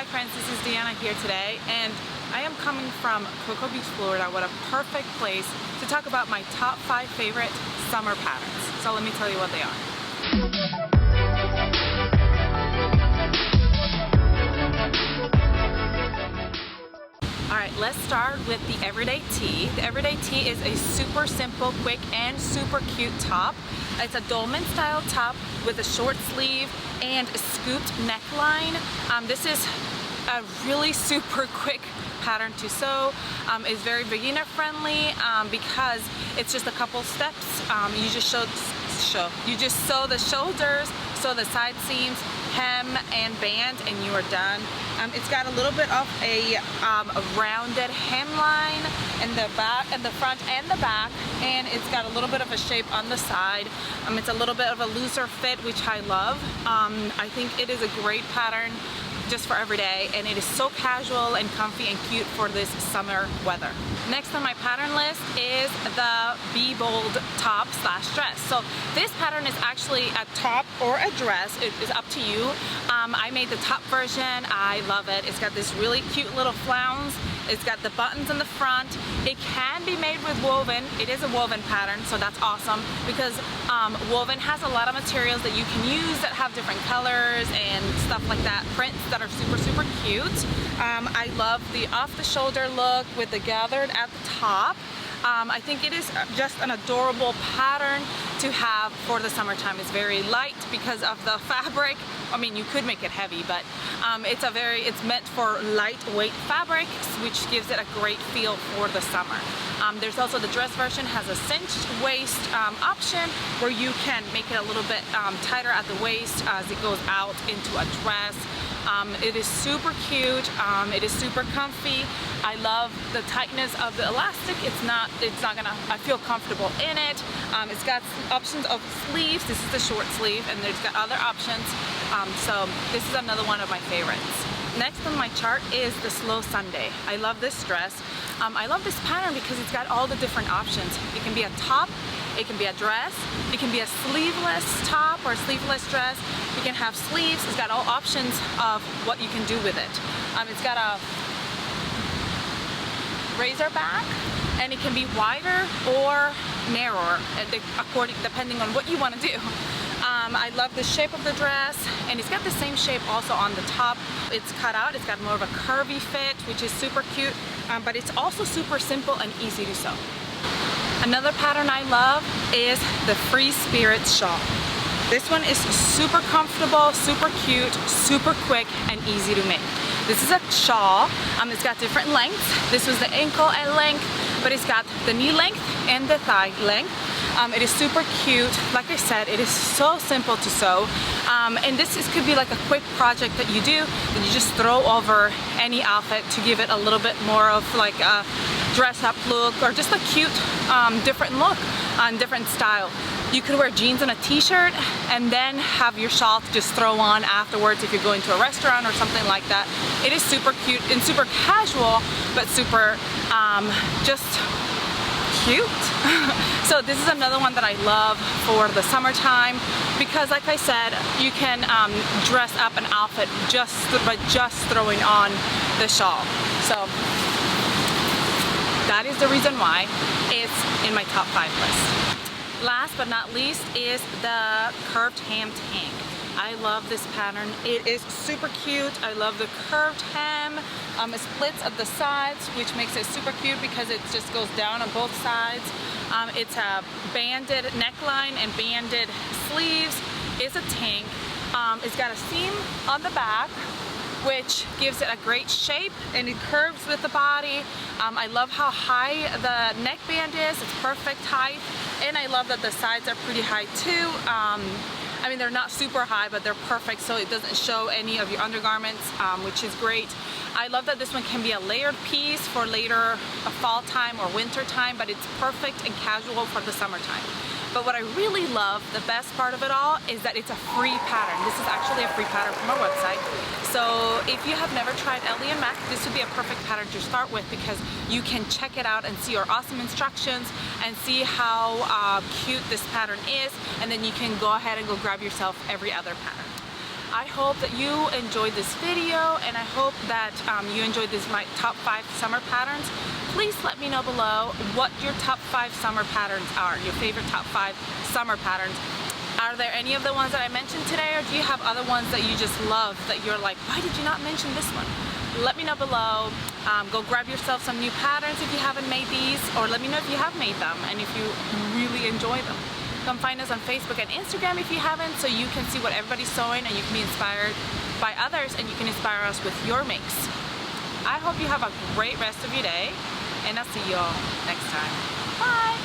Hi friends, this is Deanna here today, and I am coming from Cocoa Beach, Florida. What a perfect place to talk about my top 5 favorite summer patterns. So let me tell you what they are. Alright, let's start with the Everyday Tee. The Everyday Tee is a super simple, quick, and super cute top. It's a dolman style top with a short sleeve and a scooped neckline. This is a really super quick pattern to sew. It's very beginner friendly because it's just a couple steps. You just sew the shoulders, sew the side seams, hem and band, and you are done. It's got a little bit of a rounded hemline in the back, in the front and the back, and it's got a little bit of a shape on the side. It's a little bit of a looser fit, which I love. I think it is a great pattern just for every day, and it is so casual and comfy and cute for this summer weather. Next on my pattern list is the Be Bold top slash dress. So this pattern is actually a top or a dress. It is up to you. I made the top version. I love it. It's got this really cute little flounce. It's got the buttons in the front. It can be made with woven. It is a woven pattern, so that's awesome because woven has a lot of materials that you can use that have different colors and stuff like that, prints that are super, super cute. I love the off-the-shoulder look with the gathered at the top. I think it is just an adorable pattern to have for the summertime. It's very light because of the fabric. I mean, you could make it heavy, but it's meant for lightweight fabric, which gives it a great feel for the summer. There's also the dress version, has a cinched waist option where you can make it a little bit tighter at the waist as it goes out into a dress. It is super cute. It is super comfy. I love the tightness of the elastic. I feel comfortable in it. It's got options of sleeves. This is the short sleeve, and there's got other options. So this is another one of my favorites. Next on my chart is the Slow Sunday. I love this dress. I love this pattern because it's got all the different options. It can be a top, it can be a dress, it can be a sleeveless top or a sleeveless dress. You can have sleeves. It's got all options of what you can do with it. It's got a razor back, and it can be wider or narrower depending on what you want to do. I love the shape of the dress, and it's got the same shape also on the top. It's cut out. It's got more of a curvy fit, which is super cute, but it's also super simple and easy to sew. Another pattern I love is the Free Spirit shawl. This one is super comfortable, super cute, super quick, and easy to make. This is a shawl. It's got different lengths. This was the ankle length, but it's got the knee length and the thigh length. It is super cute. Like I said, it is so simple to sew. And this could be like a quick project that you do that you just throw over any outfit to give it a little bit more of like a dress-up look, or just a cute different look on different style. You could wear jeans and a t-shirt and then have your shawl to just throw on afterwards if you're going to a restaurant or something like that. It is super cute and super casual, but super just cute. So this is another one that I love for the summertime because, like I said, you can dress up an outfit by just throwing on the shawl. So that is the reason why it's in my top 5 list. Last but not least is the curved hem tank. I love this pattern. It is super cute. I love the curved hem. It splits at the sides, which makes it super cute because it just goes down on both sides. It's a banded neckline and banded sleeves. It's a tank. It's got a seam on the back, which gives it a great shape, and it curves with the body. I love how high the neckband is. It's perfect height, and I love that the sides are pretty high too. I mean, they're not super high, but they're perfect, so it doesn't show any of your undergarments, which is great. I love that this one can be a layered piece for later fall time or winter time, but it's perfect and casual for the summertime. But what I really love, the best part of it all, is that it's a free pattern. This is actually a free pattern from our website. So if you have never tried Ellie and Mac, this would be a perfect pattern to start with because you can check it out and see our awesome instructions and see how cute this pattern is, and then you can go ahead and go grab yourself every other pattern. I hope that you enjoyed this video, and I hope that you enjoyed my top 5 summer patterns. Please let me know below what your top 5 summer patterns are, your favorite top 5 summer patterns. Are there any of the ones that I mentioned today, or do you have other ones that you just love that you're like, why did you not mention this one? Let me know below. Go grab yourself some new patterns if you haven't made these, or let me know if you have made them and if you really enjoy them. Come find us on Facebook and Instagram if you haven't, so you can see what everybody's sewing and you can be inspired by others and you can inspire us with your makes. I hope you have a great rest of your day, and I'll see you all next time. Bye!